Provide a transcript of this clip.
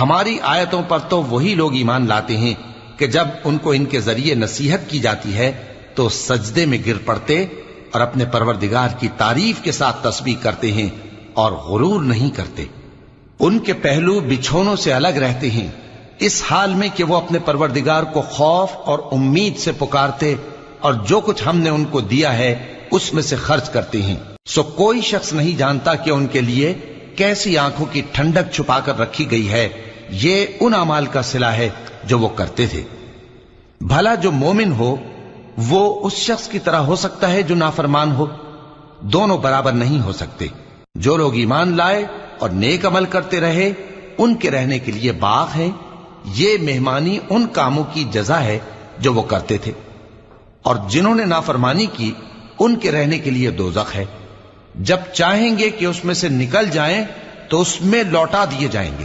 ہماری آیتوں پر تو وہی لوگ ایمان لاتے ہیں کہ جب ان کو ان کے ذریعے نصیحت کی جاتی ہے تو سجدے میں گر پڑتے اور اپنے پروردگار کی تعریف کے ساتھ تسبیح کرتے ہیں اور غرور نہیں کرتے۔ ان کے پہلو بچھونوں سے الگ رہتے ہیں، اس حال میں کہ وہ اپنے پروردگار کو خوف اور امید سے پکارتے اور جو کچھ ہم نے ان کو دیا ہے اس میں سے خرچ کرتے ہیں۔ سو کوئی شخص نہیں جانتا کہ ان کے لیے کیسی آنکھوں کی ٹھنڈک چھپا کر رکھی گئی ہے، یہ ان اعمال کا صلہ ہے جو وہ کرتے تھے۔ بھلا جو مومن ہو وہ اس شخص کی طرح ہو سکتا ہے جو نافرمان ہو؟ دونوں برابر نہیں ہو سکتے۔ جو لوگ ایمان لائے اور نیک عمل کرتے رہے ان کے رہنے کے لیے باغ ہیں، یہ مہمانی ان کاموں کی جزا ہے جو وہ کرتے تھے، اور جنہوں نے نافرمانی کی ان کے رہنے کے لیے دوزخ ہے، جب چاہیں گے کہ اس میں سے نکل جائیں تو اس میں لوٹا دیے جائیں گے۔